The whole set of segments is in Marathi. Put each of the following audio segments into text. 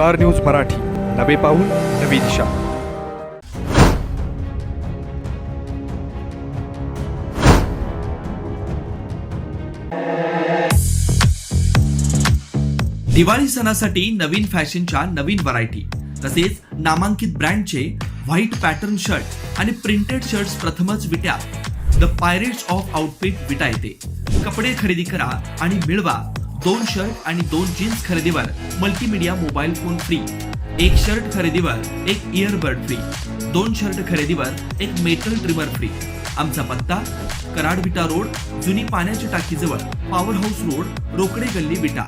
स्टार न्यूज मराठी, नवे पाऊल नवी दिशा. दिवाळी सणासाठी नवीन फॅशनच्या नवीन व्हरायटी तसेच नामांकित ब्रँडचे व्हाईट पॅटर्न शर्ट आणि प्रिंटेड शर्ट्स प्रथमच विट्यात द पायरेट्स ऑफ आउटफिट विटा येते. कपडे खरेदी करा आणि मिळवा 2 शर्ट आणि 2 जीन्स खरेदीवर multimedia mobile phone free, 1 shirt खरेदीवर 1 इयरबड फ्री, 2 शर्ट खरेदीवर 1 मेटल ट्रिमर फ्री. आमचा पत्ता कराड विटा रोड, जुनी पाण्याच्या टाकीजवळ, पॉवर हाऊस रोड, रोकडे गल्ली विटा.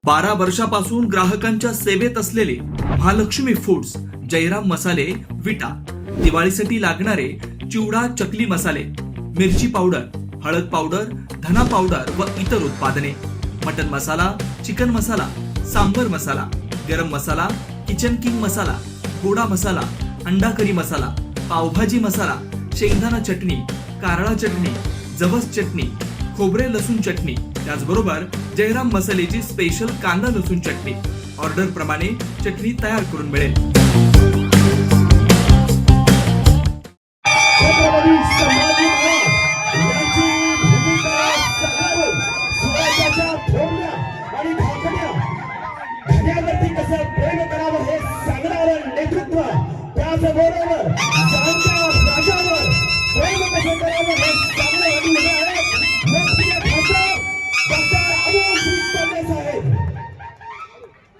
12 वर्षापासून ग्राहकांच्या सेवेत असलेले महालक्ष्मी फूड्स, जयराम मसाले विटा. दिवाळीसाठी लागणारे चिवडा, चकली मसाले, मिरची पावडर, हळद पावडर, धना पावडर व इतर उत्पादने, मटन मसाला, चिकन मसाला, सांबर मसाला, गरम मसाला, किचन किंग मसाला, गोडा मसाला, अंडा करी मसाला, पावभाजी मसाला, शेंगदाणा चटणी, कारळा चटणी, जवस चटणी, खोबरे लसूण चटणी, त्याचबरोबर जयराम मसालेची स्पेशल कांदा लसूण चटणी. ऑर्डर प्रमाणे चटणी तयार करून मिळेल.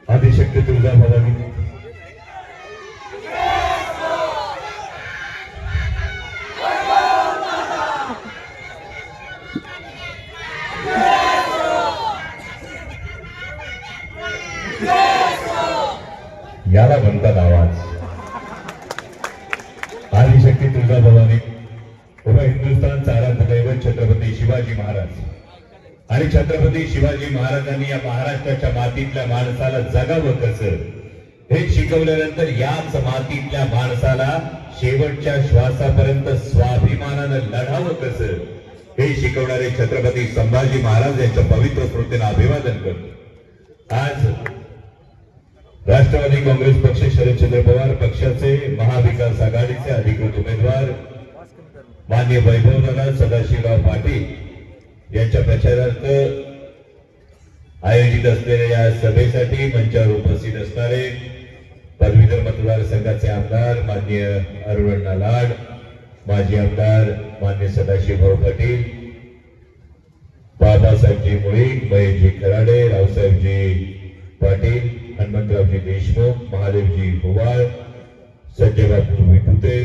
आदिशक्ती तुळजाभवानी, याला म्हणतात आवाज. आदिशक्ती तुळजाभवानी उभा हिंदुस्थानचा आराध्य दैवत छत्रपती शिवाजी महाराज. आणि छत्रपती शिवाजी महाराजांनी या महाराष्ट्राच्या मातीतल्या माणसाला जगावं कसं हे शिकवल्यानंतर याच मातीतल्या माणसाला शेवटच्या श्वासापर्यंत स्वाभिमानानं लढावं कसं हे शिकवणारे छत्रपती संभाजी महाराज यांच्या पवित्र स्मृतीला अभिवादन करतो. आज राष्ट्रवादी काँग्रेस पक्ष शरदचंद्र पवार पक्षाचे महाविकास आघाडीचे अधिकृत उमेदवार माननीय वैभवदादा सदाशिवराव पाटील यांच्या प्रचारार्थ आयोजित असलेल्या या सभेसाठी मंचावर उपस्थित असणारे पदवीधर मतदारसंघाचे आमदार माननीय अरुणअण्णा लाड, माजी आमदार माननीय सदाशिवभाऊ पाटील, बाबासाहेबजी मुळीक, महेशजी खराडे, रावसाहेबजी पाटील, हनुमंतरावजी देशमुख, महादेवजी हुवाळ, संजयबाबू विपुते,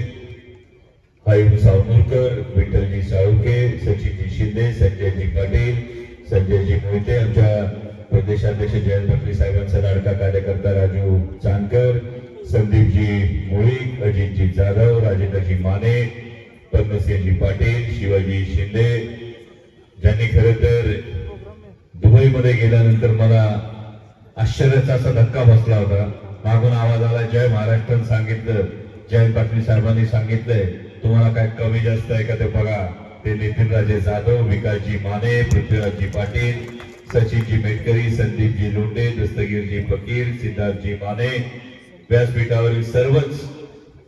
आयुब सावनूरकर, विठ्ठलजी साळुके, सचिनजी शिंदे, संजयजी पाटील, संजयजी मोहिते, आमच्या प्रदेशाध्यक्ष जयंत पाटील साहेबांचा लाडका कार्यकर्ता राजू चांदकर, संदीपजी मुळीक, अजितजी जाधव, राजेंद्रजी माने, पद्मसिंहजी पाटील, शिवाजी शिंदे, ज्यांनी खरं तर दुबईमध्ये गेल्यानंतर मला आश्चर्याचा असा धक्का बसला होता. मागून आवाज आला जय महाराष्ट्र सांगितलं. जयंत पाटील साहेबांनी सांगितलंय तुम्हाला काय कमी जास्त आहे का ते बघा. ते नितीनराजे जाधव, विकासजी माने, पृथ्वीराजजी पाटील, सचिनजी मेटकरी, संदीपजी लोंढे, दस्तगीरजी फकीर, सिद्धार्थजी माने, व्यासपीठावरील सर्वच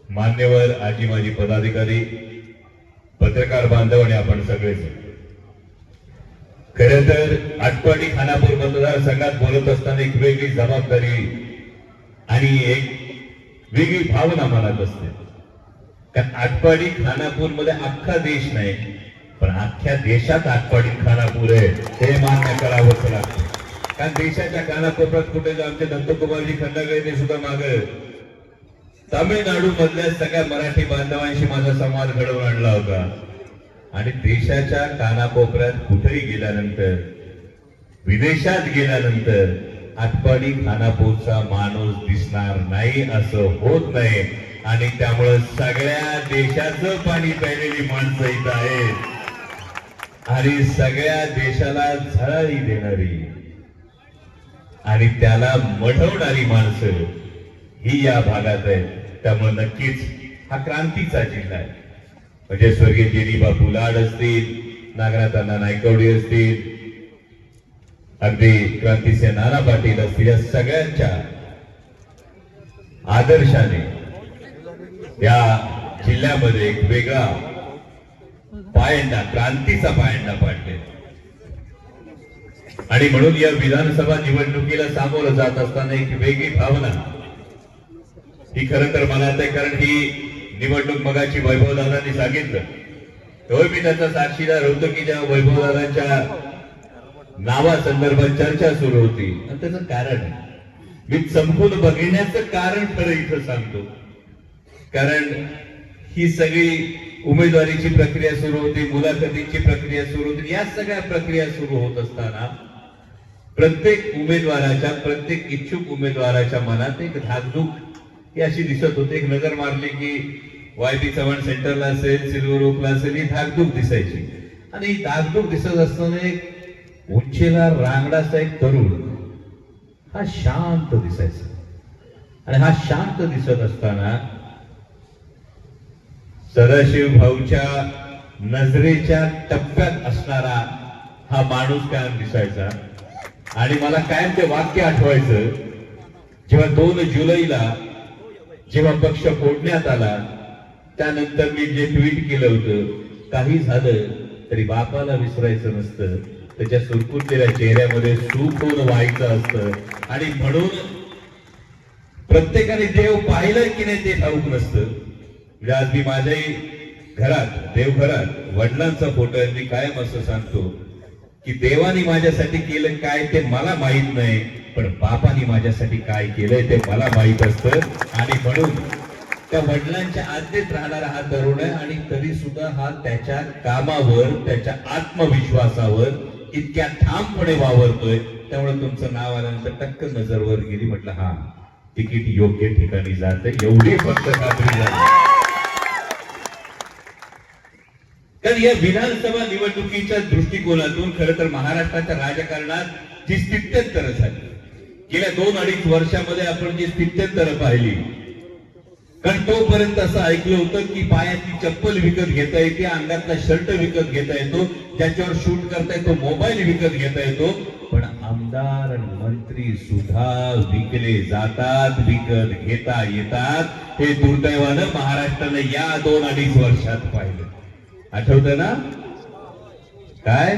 मान्यवर, आजी माजी पदाधिकारी, पत्रकार बांधव आणि आपण सगळेच. खरं तर आटपाडी खानापूर मतदारसंघात बोलत असताना एक वेगळी जबाबदारी आणि एक वेगळी भावना मनात असते. कारण आटपाडी खानापूर मध्ये अख्खा देश नाही, पण अख्ख्या देशात आटपाडी खानापूर आहे हे मान्य करावंच लागतं. कारण देशाच्या कानाकोपऱ्यात कुठे आमचे दत्तकुमारजी खंडागळे सुद्धा माग तामिळनाडू मधल्या सगळ्या मराठी बांधवांशी माझा संवाद घडवून आणला होता. आणि देशाच्या कानाकोपऱ्यात कुठेही गेल्यानंतर, विदेशात गेल्यानंतर आटपाडी खानापूरचा माणूस दिसणार नाही असं होत नाही. आणि त्यामुळे सगळ्या देशाचं पाणी प्यायलेली माणसं इथं आहेत आणि सगळ्या देशाला झळाळी देणारी आणि त्याला मढवणारी माणसं ही या भागात आहे. त्यामुळे नक्कीच हा क्रांतीचा जिल्हा आहे. म्हणजे स्वर्गीय जेनी बापू लाड असतील, नागनाथ अण्णा नायकवडी असतील, अगदी क्रांतीचे नाना पाटील असतील या सगळ्यांच्या आदर्शाने या जिल्ह्यामध्ये एक वेगळा पायंडा, क्रांतीचा पायंडा पाडले. आणि म्हणून या विधानसभा निवडणुकीला सामोरं जात असताना एक वेगळी भावना ही खरं तर मला आहे, कारण ही निवडणूक मगाची वैभवदादांनी सांगितलं तेव्हा मी त्याचा साक्षीदार होतो की जेव्हा वैभवदादांच्या नावासंदर्भात चर्चा सुरू होती. आणि त्याचं कारण मी चमकून बघण्याचं कारण खरं इथं सांगतो, कारण ही सगळी उमेदवारीची प्रक्रिया सुरू होती, मुलाखतीची प्रक्रिया सुरू होती. या सगळ्या प्रक्रिया सुरू होत असताना प्रत्येक उमेदवाराच्या, प्रत्येक इच्छुक उमेदवाराच्या मनात एक धाकधूक ही अशी दिसत होती. एक नजर मारली की YB चव्हाण सेंटरला असेल, सिल्वर ओकला असेल, ही धाकधूक दिसायची. आणि ही धाकधूक दिसत असताना एक उंचीला रांगडाचा एक तरुण हा शांत दिसायचा. आणि हा शांत दिसत असताना सदाशिव भाऊच्या नजरेच्या टप्प्यात असणारा हा माणूस कायम दिसायचा. आणि मला कायम ते वाक्य आठवायचं, जेव्हा 2 जुलैला जेव्हा पक्ष फोडण्यात आला त्यानंतर मी जे ट्विट केलं होतं, काही झालं तरी बापाला विसरायचं नसतं, त्याच्या सुरकुतलेल्या चेहऱ्यामध्ये सुख होऊन व्हायचं असतं. आणि म्हणून प्रत्येकाने देव पाहिलं की नाही ते ठाऊक नसतं. म्हणजे आज मी माझ्याही घरात, देवघरात वडिलांचा फोटो आहे. मी कायम असं सांगतो की देवानी माझ्यासाठी केलं काय ते मला माहित नाही, पण बापानी माझ्यासाठी काय केलंय ते मला माहित असतं. आणि म्हणून त्या वडिलांच्या आज्ञेत राहणारा हा तरुण आहे. आणि तरी सुद्धा हा त्याच्या कामावर, त्याच्या आत्मविश्वासावर इतक्या ठामपणे वावरतोय. त्यामुळे तुमचं नाव आल्यानंतर टक्कन नजरवर गेली, म्हटलं हा तिकीट योग्य ठिकाणी जाते, एवढी फक्त खात्री झाली. कारण या विधानसभा निवडणुकीच्या दृष्टिकोनातून खरं तर महाराष्ट्राच्या राजकारणात जी स्थित्यंतरं झाली गेल्या 2-2.5 वर्षामध्ये आपण जी स्थित्यंतरं पाहिली, कारण तोपर्यंत असं ऐकलं होतं की पायाची चप्पल विकत घेता येते, अंगातला शर्ट विकत घेता येतो, ज्याच्यावर शूट करता येतो मोबाईल विकत घेता येतो, पण आमदार आणि मंत्री सुद्धा विकले जातात, विकत घेता येतात. हे दुर्दैवानं महाराष्ट्रानं या 2-2.5 वर्षात पाहिलं. आठवतं ना काय?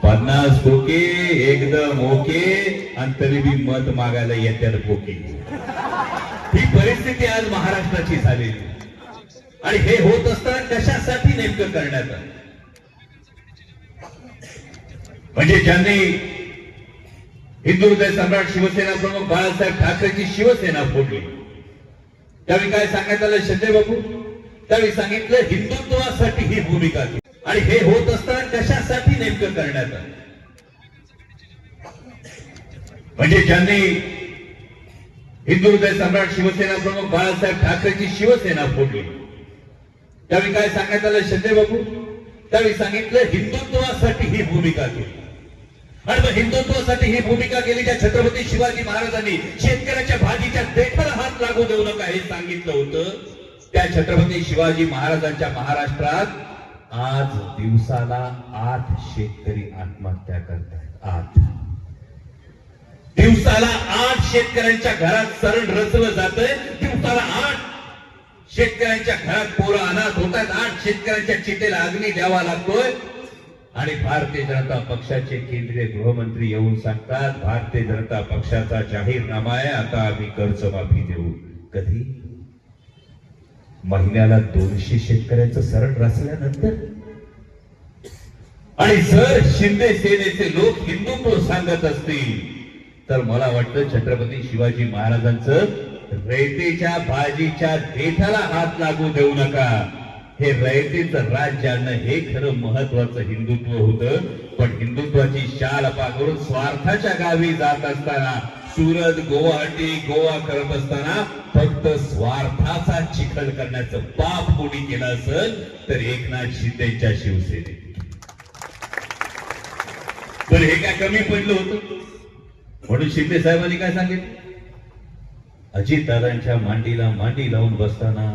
50 खोके एकदम ओके, आणि तरी बी मत मागायला येत्यात पोकी. ही परिस्थिती आज महाराष्ट्राची झाली. आणि हे होत असताना कशासाठी नेमकं करण्यात आलं? म्हणजे ज्यांनी हिंदू हृदय सम्राट शिवसेना प्रमुख बाळासाहेब ठाकरेची शिवसेना फोडली, त्यावेळी काय सांगण्यात आलं संजय बाबू? त्यावेळी सांगितलं हिंदुत्वासाठी ही भूमिका केली. आणि हे होत असताना कशासाठी नेमकं करण्यात आलं? म्हणजे ज्यांनी हिंदू हृदय सम्राट शिवसेना प्रमुख बाळासाहेब ठाकरेची शिवसेना फोडली, त्यावेळी काय सांगण्यात आलं संजय बाबू? त्यावेळी सांगितलं हिंदुत्वासाठी ही भूमिका केली. आणि मग हिंदुत्वासाठी ही भूमिका केली ज्या छत्रपती शिवाजी महाराजांनी शेतकऱ्याच्या भाजीच्या देठाला हात लागू देऊ नका हे सांगितलं होतं, त्या छत्रपती शिवाजी महाराजांच्या महाराष्ट्रात आज दिवसाला 8 शेतकरी आत्महत्या करतात. 8 दिवसाला 8 शेतकऱ्यांच्या घरात सरण रचलं जातंय. दिवसाला 8 शेतकऱ्यांच्या घरात पोरं अनाथ होतात. 8 शेतकऱ्यांच्या चितेला अग्नी द्यावा लागतोय. आणि भारतीय जनता पक्षाचे केंद्रीय गृहमंत्री येऊन सांगतात भारतीय जनता पक्षाचा जाहीरनामा आहे, आता आम्ही कर्जमाफी देऊ. कधी? महिन्याला 200 शेतकऱ्यांचं सरण रचल्यानंतर. आणि जर शिंदे सेनेचे लोक हिंदुत्व सांगत असतील तर मला वाटतं छत्रपती शिवाजी महाराजांचं रयतेच्या भाजीच्या देठाला हात लागू देऊ नका, हे रयतेचं राज्य आणणं हे खरं महत्वाचं हिंदुत्व होतं. पण हिंदुत्वाची शाल पांघरून स्वार्थाच्या गावी जात असताना, सुरत, गुवाहाटी, गोवा करत असताना फक्त स्वार्थाचा चिखल करण्याचं पाप कोणी केलं असेल तर एकनाथ शिंदेच्या शिवसेनेने. पण हे काय कमी पडलं होतं? म्हणून शिंदे साहेबांनी काय सांगितलं? अजितदादांच्या मांडीला मांडी लावून बसताना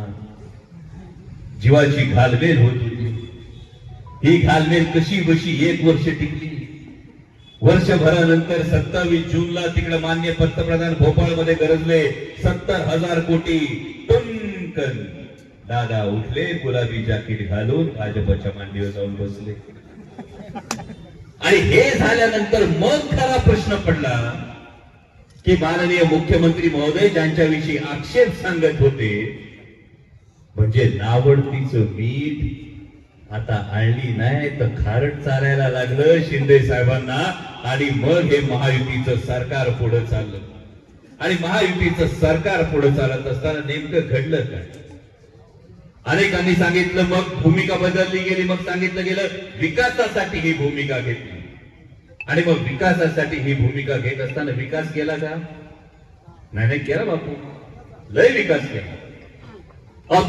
जीवाची घालमेल होत होती. ही घालमेल कशी बशी 1 वर्ष टिकली. वर्षभरानंतर 27 जूनला तिकडे मान्य पंतप्रधान भोपाळमध्ये गरजले 70,000 कोटी. टुनकन दादा उठले, गुलाबी जाकीट घालून भाजपच्या मांडीवर जाऊन बसले. आणि हे झाल्यानंतर मग खरा प्रश्न पडला की माननीय मुख्यमंत्री महोदय ज्यांच्याविषयी आक्षेप सांगत होते, म्हणजे नावडतीचं मीठ आता आणली नाही तर खारट चालायला लागलं शिंदे साहेबांना. आणि मग हे महायुतीचं सरकार पुढे चाललं. आणि महायुतीचं सरकार पुढे चालत असताना नेमकं घडलं काय? अनेकांनी सांगितलं मग भूमिका बदलली गेली. मग सांगितलं गेलं विकासासाठी ही भूमिका घेतली. आणि मग विकासासाठी ही भूमिका घेत असताना विकास केला का? नाही केला बापू, लय विकास केला.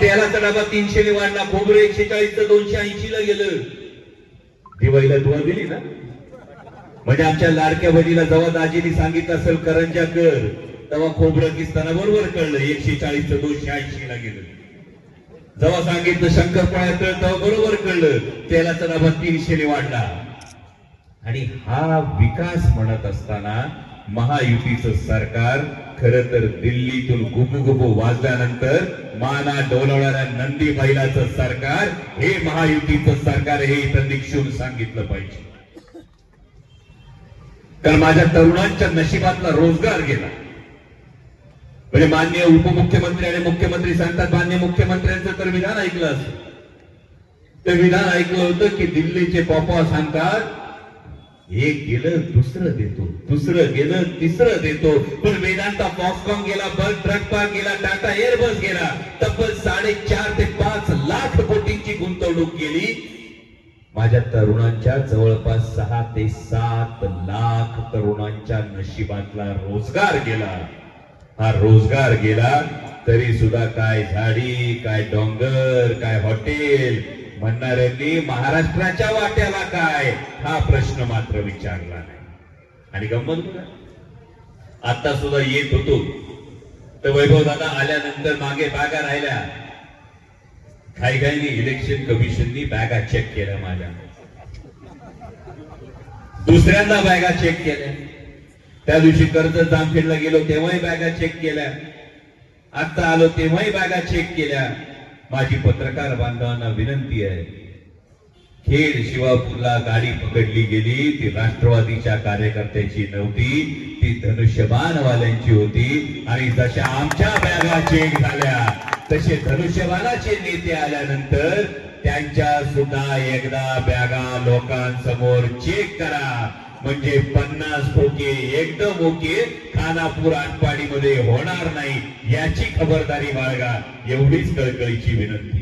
तेलाचा डबा 300 ने वाढला, खोबरं 140 280 ला गेलं. दिवाळीला दुवा दिली ना. म्हणजे आमच्या लाडक्या बहिणीला जेव्हा दाजीने सांगितलं असेल करंजा कर, तेव्हा खोबरं किसताना बरोबर कळलं 140 280 ला गेलं. जेव्हा सांगितलं शंकरपाळ्या कर, तेव्हा बरोबर कळलं तेलाचा डबा 300 ने वाढला. आणि हा विकास म्हणत असताना महायुतीचं सरकार खरं तर दिल्लीतून गुबुगुबू वाजल्यानंतर माना डोलवणाऱ्या नंदी बैलाचं सरकार हे महायुतीचं सरकार हे इथं निक्षून सांगितलं पाहिजे. तर माझ्या तरुणांच्या नशिबातला रोजगार गेला. म्हणजे माननीय उपमुख्यमंत्री आणि मुख्यमंत्री सांगतात, माननीय मुख्यमंत्र्यांचं तर विधान ऐकलं असं. ते विधान ऐकलं होतं की दिल्लीचे पॉपा सांगतात एक गेलं दुसरं देतो, दुसरं गेलं तिसरं देतो. पण वेदांता फॉक्सकॉन गेला, बस ट्रक पार्क गेला, टाटा एअरबस गेला. तब्बल 4.5 ते 5 लाख कोटींची गुंतवणूक केली. माझ्या तरुणांच्या जवळपास 6 ते 7 लाख तरुणांच्या नशिबातला रोजगार गेला. हा रोजगार गेला तरी सुद्धा काय झाडी, काय डोंगर, काय हॉटेल म्हणणाऱ्यांनी महाराष्ट्राच्या वाट्याला काय हा प्रश्न मात्र विचारला नाही. आणि गंमत बघा, आता सुद्धा येत होतो तर वैभव दादा आल्यानंतर मागे बॅगा राहिल्या. घाईघाईने इलेक्शन कमिशननी बॅगा चेक केल्या. माझ्या दुसऱ्यांदा बॅगा चेक केल्या. त्या दिवशी कर्जत जामखेडला गेलो तेव्हाही बॅगा चेक केल्या. आता आलो तेव्हाही बॅगा चेक केल्या. माझी पत्रकार बांधवांना विनंती आहे, खेड शिवापूरला गाडी पकडली गेली ती राष्ट्रवादीच्या कार्यकर्त्याची नव्हती, ती धनुष्यबाणवाल्यांची होती. आणि जशा आमच्या बॅगा चेक झाल्या तसे धनुष्यबाणाचे नेते आल्यानंतर त्यांच्या सुद्धा एकदा बॅगा लोकांसमोर चेक करा. म्हणजे 50 खोके एकदम ओके खानापूर आटपाडीमध्ये होणार नाही याची खबरदारी बाळगा, एवढीच कळकळीची विनंती.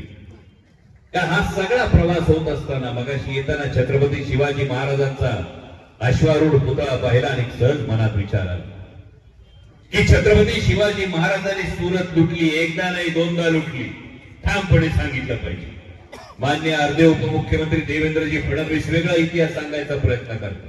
कारण हा सगळा प्रवास होत असताना मगाशी येताना छत्रपती शिवाजी महाराजांचा अश्वारूढ पुतळा पाहिला आणि सहज मनात विचार आला की छत्रपती शिवाजी महाराजांनी सुरत लुटली, एकदा नाही दोनदा लुटली. ठामपणे सांगितलं पाहिजे. मान्य अर्धे उपमुख्यमंत्री देवेंद्रजी फडणवीस वेगळा इतिहास सांगायचा प्रयत्न करतात.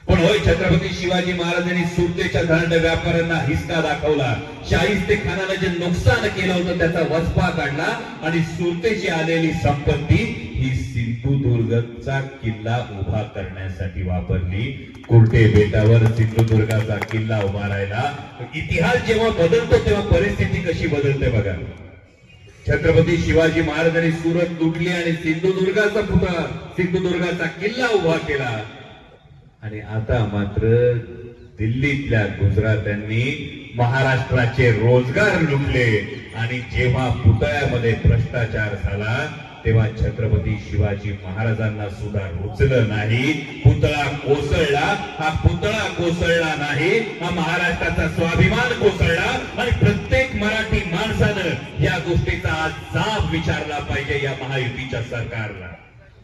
पण होय, छत्रपती शिवाजी महाराजांनी सुरतेच्या धनाढ्य व्यापाऱ्यांना हिसका दाखवला. शाहिस्तेखानाला जे नुकसान केलं होतं त्याचा वचपा काढला आणि सुरतेची आलेली संपत्ती ही सिंधुदुर्गचा किल्ला उभा करण्यासाठी वापरली. कुर्टे बेटावर सिंधुदुर्गाचा किल्ला उभारायला. इतिहास जेव्हा बदलतो तेव्हा परिस्थिती कशी बदलते बघा. छत्रपती शिवाजी महाराजांनी सुरत लुटली आणि सिंधुदुर्गाचा किल्ला उभा केला. आणि आता मात्र दिल्लीतल्या गुजरात्यांनी महाराष्ट्राचे रोजगार लुटले. आणि जेव्हा पुतळ्यामध्ये भ्रष्टाचार झाला तेव्हा छत्रपती शिवाजी महाराजांना सुद्धा रुचलं नाही. पुतळा कोसळला. हा पुतळा कोसळला नाही, हा महाराष्ट्राचा स्वाभिमान कोसळला. आणि प्रत्येक मराठी माणसानं या गोष्टीचा आज जाब विचारला पाहिजे या महायुतीच्या सरकारला.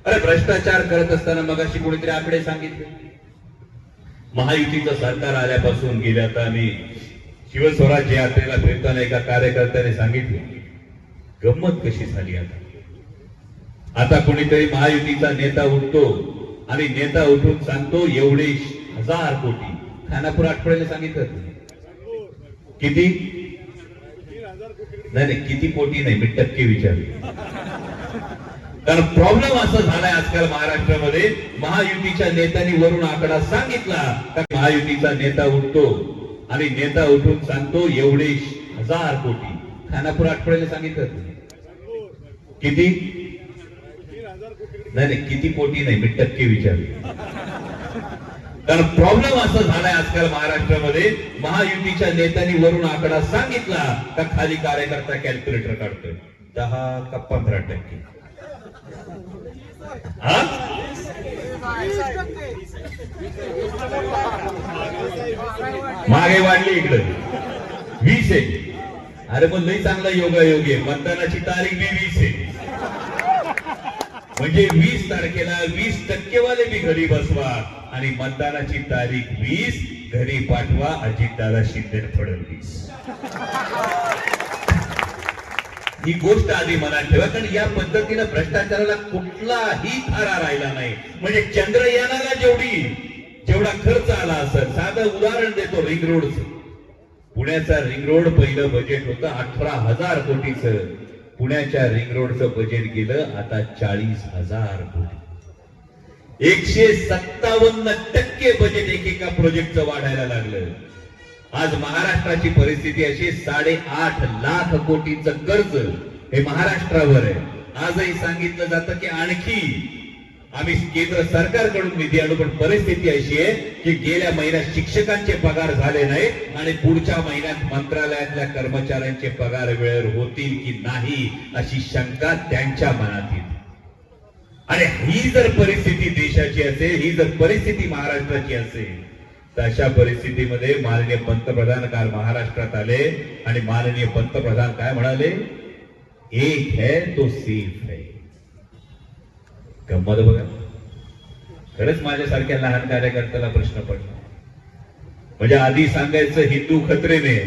अरे भ्रष्टाचार करत असताना मगाशी कोणीतरी आकडे सांगितले. महायुतीचं सरकार आल्यापासून गेल्या आता मी शिवस्वराज्य यात्रेला फिरताना एका कार्यकर्त्याने सांगितलं, गंमत कशी झाली. आता कोणीतरी महायुतीचा नेता उठतो आणि नेता उठून सांगतो एवढे 1000 कोटी. खानापूर आठवड्याला सांगितलं किती? नाही किती कोटी नाही, मी टक्के विचारले. कारण प्रॉब्लेम असं झालाय आजकाल महाराष्ट्रामध्ये, महायुतीच्या नेत्यांनी वरून आकडा सांगितला तर महायुतीचा नेता उठतो आणि नेता उठून सांगतो एवढे 1000 कोटी. खानापूर आठवड्याला सांगितलं किती? नाही किती कोटी नाही, मी टक्के विचारले. कारण प्रॉब्लेम असं झालाय आजकाल महाराष्ट्रामध्ये, महायुतीच्या नेत्यांनी वरून आकडा सांगितला का खाली कार्यकर्ता कॅल्क्युलेटर काढतोय 10 का 15%. मागे वाढली इकडे 20 आहे. अरे पण लई चांगला योगायोगी आहे, मतदानाची तारीख बी 20 आहे. म्हणजे 20 तारखेला 20% वाले बी घरी बसवा आणि मतदानाची तारीख 20 घरी पाठवा अजितदादा शिंदे फडणवीस. ही गोष्ट आधी मनात ठेवा, कारण या पद्धतीनं भ्रष्टाचाराला कुठलाही थारा राहिला नाही. म्हणजे चंद्रयानाला जेवढा खर्च आला असेल, साधं उदाहरण देतो रिंग रोडचं. पुण्याचा रिंग रोड पहिलं बजेट होतं 18,000 कोटीचं. पुण्याच्या रिंग रोडचं बजेट गेलं आता 40,000 कोटी. 157% बजेट एकेका प्रोजेक्टचं वाढायला लागलं. आज महाराष्ट्राची परिस्थिती अशी 8.5 लाख कोटीचं कर्ज हे महाराष्ट्रावर आहे. आजही सांगितलं जातं की आणखी आम्ही केंद्र सरकारकडून निधी आणू, पण परिस्थिती अशी आहे की गेल्या महिन्यात शिक्षकांचे पगार झाले नाहीत आणि पुढच्या महिन्यात मंत्रालयातल्या कर्मचाऱ्यांचे पगार वेळेवर होतील की नाही अशी शंका त्यांच्या मनात येते. आणि ही जर परिस्थिती देशाची असेल, ही जर परिस्थिती महाराष्ट्राची असेल, तर अशा परिस्थितीमध्ये माननीय पंतप्रधान काल महाराष्ट्रात आले आणि माननीय पंतप्रधान काय म्हणाले? एक है तो सेफ है. गंमत बघा, खरंच माझ्यासारख्या लहान कार्यकर्त्याला प्रश्न पडला. म्हणजे आधी सांगायचं हिंदू खतरेने,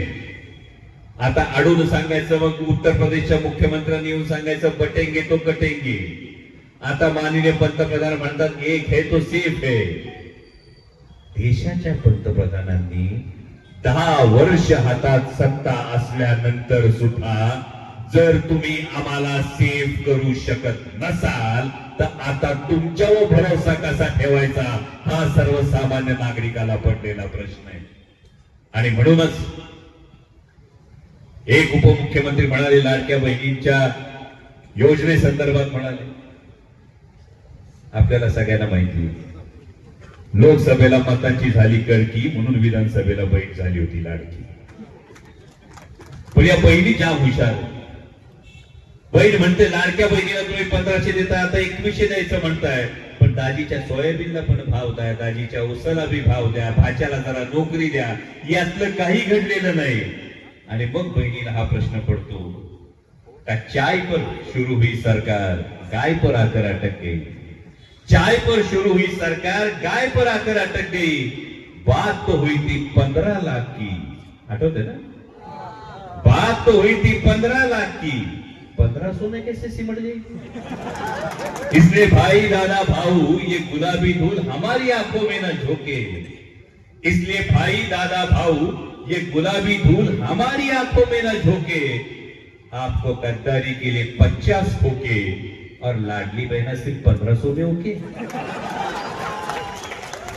आता अडून सांगायचं, मग उत्तर प्रदेशच्या मुख्यमंत्र्यांनी येऊन सांगायचं बटेंगे तो कटेंगे. आता माननीय पंतप्रधान म्हणतात एक है तो सेफ है. देशाच्या पंतप्रधानांनी 10 वर्ष हातात सत्ता असल्यानंतर सुद्धा जर तुम्ही आम्हाला सेफ करू शकत नसाल तर आता तुमच्यावर भरोसा कसा ठेवायचा हा सर्वसामान्य नागरिकाला पडलेला प्रश्न आहे. आणि म्हणूनच एक उपमुख्यमंत्री म्हणाले, लाडक्या बहिणींच्या योजनेसंदर्भात म्हणाले, आपल्याला सगळ्यांना माहिती आहे लोकसभेला मतांची झाली कळकी म्हणून विधानसभेला बहीण झाली होती लाडकी. पण या बहिणी ज्या हुशार, बहीण म्हणते लाडक्या बहिणीला तुम्ही 1500 देता, आता 2100 द्यायचं म्हणताय, पण दाजीच्या सोयाबीनला पण भाव द्या, दाजीच्या उसाला बी भाव द्या, भाज्याला जरा नोकरी द्या. यातलं काही घडलेलं नाही. आणि मग बहिणीला हा प्रश्न पडतो का चाय पर शुरू हुई सरकार, गाय पर आकर अटक गई. चाय पर शुरू हुई सरकार, गाय पर आकर अटक गई. बात तो हुई थी 15 लाख की. आठवते ना? बात तो हुई थी 15 लाख की, 1500 में कैसे सिमट गई? इसलिए भाई दादा भाऊ ये गुलाबी धूल हमारी आंखों में न झोंके. इसलिए भाई दादा भाऊ ये गुलाबी धूल हमारी आंखों में न झोंके. आपको गद्दारी के लिए 50 होके और लाडली बहना सिर्फ 1500 में होके.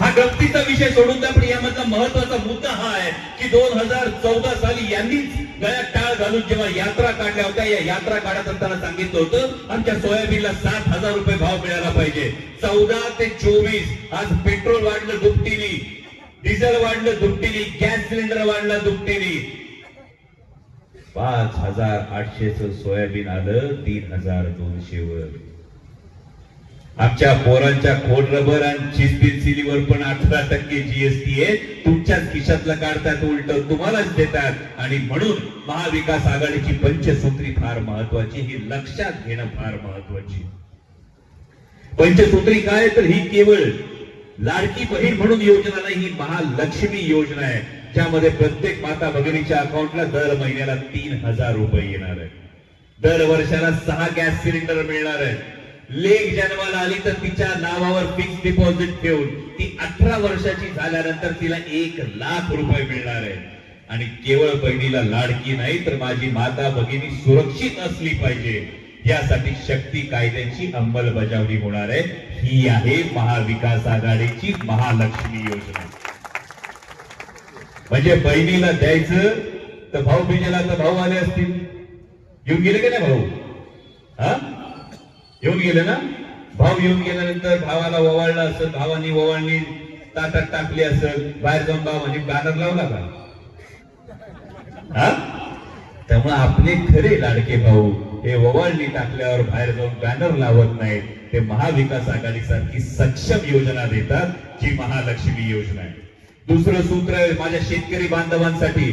हा गमतीचा विषय सोडून द्या, पण यामधला महत्वाचा मुद्दा हा आहे की 2014 साली यांनीच गळ्यात टाळ घालून जेव्हा यात्रा काढल्या होत्या, या यात्रा काढत असताना सांगितलं होतं आमच्या सोयाबीनला 7,000 रुपये भाव मिळाला पाहिजे. 14 ते 24 आज पेट्रोल वाढलं दुपटीने, डिझेल वाढलं दुपटीने, गॅस सिलेंडर वाढला दुपटीने. 5,800 सोयाबीन आलं 3,200 वर. आमच्या पोरांच्या खोड रबर आणि चीज पेन्सिलीवर पण 18% जीएसटी आहे. तुमच्याच खिशातलं काढतात, उलट तुम्हालाच देतात. आणि म्हणून महाविकास आघाडीची पंचसूत्री फार महत्वाची, ही लक्षात घेणं फार महत्वाची. पंचसूत्री काय, तर ही केवळ लाडकी बहीण म्हणून योजना नाही, ही महालक्ष्मी योजना आहे, ज्यामध्ये प्रत्येक माता भगिनीच्या अकाउंटला दर महिन्याला 3,000 रुपये येणार आहे. दर वर्षाला 6 गॅस सिलेंडर मिळणार आहे. लेक जन्माला आली तर तिच्या नावावर फिक्स डिपॉझिट ठेवून ती 18 वर्षाची झाल्यानंतर तिला 1,00,000 रुपये मिळणार आहे. आणि केवळ बहिणीला लाडकी नाही तर माझी माता भगिनी सुरक्षित असली पाहिजे यासाठी शक्ती कायद्याची अंमलबजावणी होणार आहे. ही आहे महाविकास आघाडीची महालक्ष्मी योजना. म्हणजे बहिणीला द्यायचं तर भाऊ बीजेला तर भाऊ आले असतील. येऊन गेले का नाही भाऊ? हा, येऊन गेले ना. भाऊ येऊन गेल्यानंतर भावाला ओवाळलं असेल, भावानी ओवाळणी ताटात टाकली असेल, बाहेर जाऊन भावानी बॅनर लावला का? हा, त्यामुळे आपले खरे लाडके भाऊ हे ओवाळणी टाकल्यावर बाहेर जाऊन बॅनर लावत नाहीत. ते महाविकास आघाडी सारखी सक्षम योजना देतात, जी महालक्ष्मी योजना आहे. दुसरं सूत्र आहे माझ्या शेतकरी बांधवांसाठी.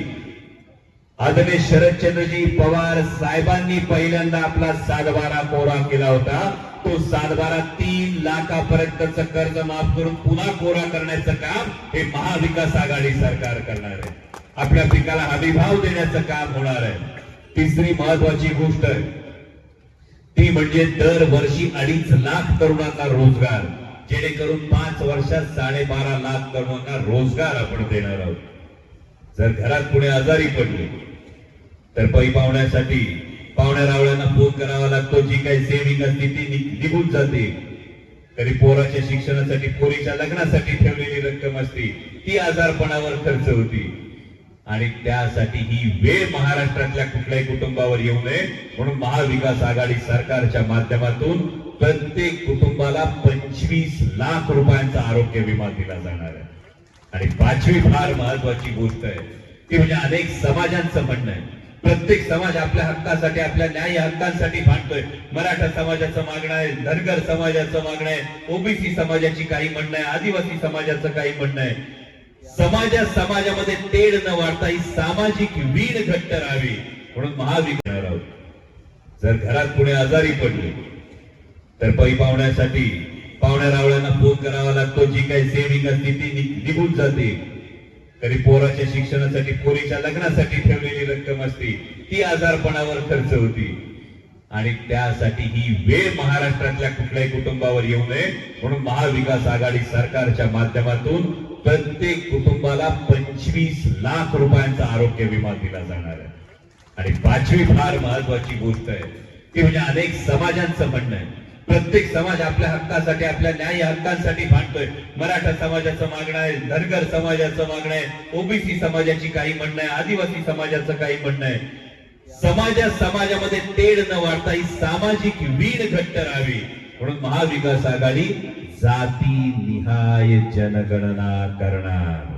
आदरणीय शरदचंद्रजी पवार साहेबांनी पहिल्यांदा आपला 7/12 कोरा केला होता. तो 7/12 3 लाखापर्यंतचं कर्ज माफ करून पुन्हा कोरा करण्याचं काम हे महाविकास आघाडी सरकार करणार आहे. आपल्या पिकाला हमी भाव देण्याचं काम होणार आहे. तिसरी महत्वाची गोष्ट आहे ती म्हणजे दरवर्षी 2.5 लाख तरुणांना रोजगार, जेणेकरून 5 वर्षात 12.5 लाख तरुणांना रोजगार आपण देणार आहोत. जर घरात कुणी आजारी पडले तर पै पाहुण्यासाठी पाहुण्या रावळ्यांना फोन करावा लागतो. जी काही सेविंग असते ती निघून जाते. तरी पोराच्या शिक्षणासाठी, पोरीच्या लग्नासाठी ठेवलेली रक्कम असते ती आजारपणावर खर्च होती. आणि त्यासाठी ही वेळ महाराष्ट्रातल्या कुठल्याही कुटुंबावर येऊ नये म्हणून महाविकास आघाडी सरकारच्या माध्यमातून प्रत्येक कुटुंबाला 25 लाख रुपयांचा आरोग्य विमा दिला जाणार आहे. आणि 5वी फार महत्वाची गोष्ट आहे ती म्हणजे अनेक समाजांचं म्हणणं आहे. प्रत्येक समाज आपल्या हक्कासाठी, आपल्या न्याय हक्कांसाठी भांडतोय. मराठा समाजाचं मागणं आहे, धनगर समाजाचं मागणं आहे, ओबीसी समाजाची काही म्हणणं आहे, आदिवासी समाजाचं काही म्हणणं आहे. समाजामध्ये तेढ न वाढता ही सामाजिक वीण घट्ट राहावी म्हणून महाविकास आहोत. जर घरात कुणी आजारी पडले तर पै पाहुण्यासाठी पाहुण्या रावळ्यांना फोन करावा लागतो. जी काही सेविंग असते ती निघून जाते. तरी पोराच्या शिक्षणासाठी, पोरीच्या लग्नासाठी ठेवलेली रक्कम असते ती आजारपणावर खर्च होती. आणि त्यासाठी ही वेळ महाराष्ट्रातल्या कुठल्याही कुटुंबावर येऊ नये म्हणून महाविकास आघाडी सरकारच्या माध्यमातून प्रत्येक कुटुंबाला 25 लाख रुपयांचा आरोग्य विमा दिला जाणार आहे. आणि 5वी फार महत्वाची गोष्ट आहे ती म्हणजे अनेक समाजांचं म्हणणं आहे. प्रत्येक समाज आपल्या हक्कासाठी, आपल्या न्याय हक्कांसाठी भांडतोय. मराठा समाजाचं मागणं आहे, धनगर समाजाचं मागणं आहे, ओबीसी समाजाची काही म्हणणं आहे, आदिवासी समाजाचं काही म्हणणं आहे. समाजामध्ये तेढ न वाढता ही सामाजिक वीण घट्ट राहावी म्हणून महाविकास आघाडी जाती निहाय जनगणना करणार.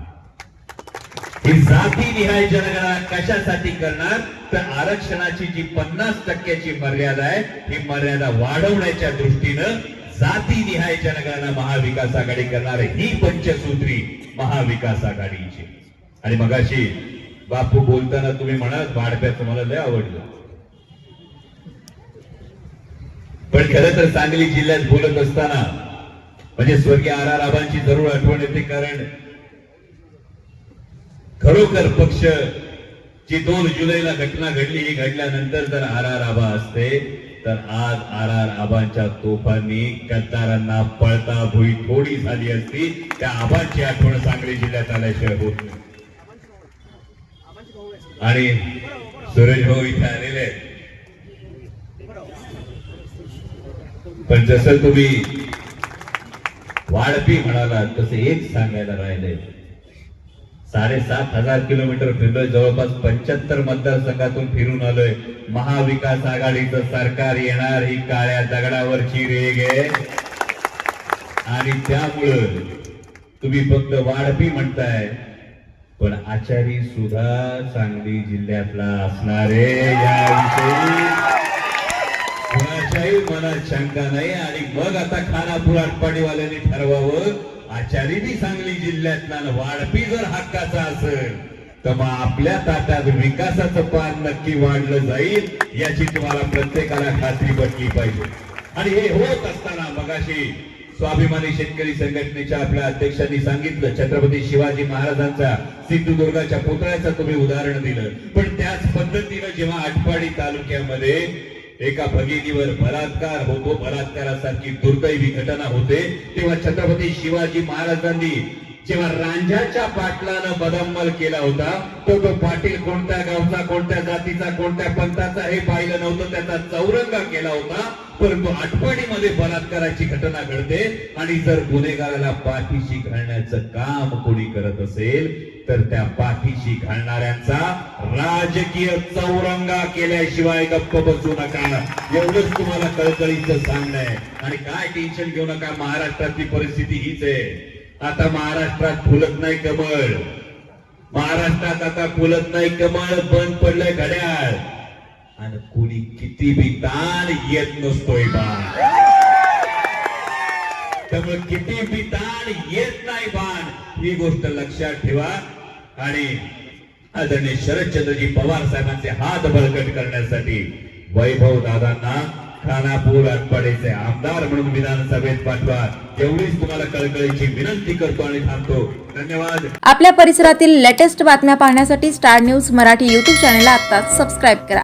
ही जाती निहाय जनगणना कशासाठी करणार तर आरक्षणाची जी 50% मर्यादा आहे ही मर्यादा वाढवण्याच्या दृष्टीनं जाती निहाय जनगणना महाविकास आघाडी करणार आहे. ही पंचसूत्री महाविकास आघाडीची. आणि मगाशी बापू बोलताना तुम्ही म्हणाल वाढप्याचं मला लय आवडलं, पण खरं तर सांगली जिल्ह्यात बोलत असताना म्हणजे स्वर्गीय आर आबांची जरूर आठवण येते. कारण खरोखर पक्ष जी 2 जुलैला घटना घडली, ही घडल्यानंतर जर आर आबा असते तर आज आर आबांच्या तोफांनी गद्दारांना पळता भुई थोडी झाली असती. त्या आबांची आठवण सांगली जिल्ह्यात आल्याशिवाय होत नाही. आणि सुरेश भाऊ इथे आलेले आहेत. पण जसं तुम्ही वाढपी म्हणाला तसं एक सांगायला राहिले. 7,500 किलोमीटर फिरलोय, जवळपास 75 मतदारसंघातून फिरून आलोय. महाविकास आघाडीचं सरकार येणार ही काळ्या दगडावरची रेग आहे. आणि त्यामुळं तुम्ही फक्त वाढपी म्हणताय, पण आचारी सुद्धा सांगली जिल्ह्यातला असणारे याविषयी कुणाच्याही मनात शंका नाही. आणि मग आता खानापूर आटपाडीवाल्यांनी ठरवावं, आचारी बी सांगली जिल्ह्यातला, वाढपी जर हक्काचा असेल तर मग आपल्या ताटात विकासाचं पान नक्की वाढलं जाईल याची तुम्हाला प्रत्येकाला खात्री पटली पाहिजे. आणि हे होत असताना मगाशी स्वाभिमानी शेतकरी संघटनेच्या आपल्या अध्यक्षांनी सांगितलं, छत्रपती शिवाजी महाराजांचा सिंधुदुर्गाच्या पुतळ्याचं तुम्ही उदाहरण दिलं. पण त्याच पद्धतीनं जेव्हा आटपाडी तालुक्यामध्ये एका भगिनीवर बलात्कार होतो, बलात्कारासारखी दुर्दैवी घटना होते, तेव्हा छत्रपती शिवाजी महाराजांनी जेव्हा रांझ्याच्या पाटलानं बदंमल केला होता तो पाटील कोणत्या गावचा, कोणत्या जातीचा, कोणत्या पंथाचा हे पाहिलं नव्हतं, त्याचा चौरंगा केला होता. परंतु आठवणीमध्ये बलात्काराची घटना घडते आणि जर गुन्हेगाराला पाठीशी घालण्याचं काम कोणी करत असेल तर त्या पाठीशी घालणाऱ्यांचा राजकीय चौरंगा केल्याशिवाय गप्प बसू नका. एवढंच तुम्हाला कळकळीचं सांगणं आहे. आणि काय टेन्शन घेऊ नका, महाराष्ट्रातली परिस्थिती हीच आहे. आता महाराष्ट्रात फुलत नाही कमळ, महाराष्ट्रात आता फुलत नाही कमळ, बंद पडलंय घड्याळ आणि कुणी किती बी ताण येत नसतोय बाण. त्यामुळे किती बी ताण येत नाही बाण, ही गोष्ट लक्षात ठेवा. आणि आदरणीय शरदचंद्रजी पवार साहेबांचे हात बळकट करण्यासाठी वैभव दादांना खानापूर आटपाडीचे आमदार म्हणून विधानसभेत पाठवा, एवढीच तुम्हाला कळकळीची विनंती करतो आणि थांबतो. धन्यवाद. आपल्या परिसरातील लेटेस्ट बातम्या पाहण्यासाठी स्टार न्यूज मराठी YouTube चॅनलला आत्ताच सबस्क्राईब करा.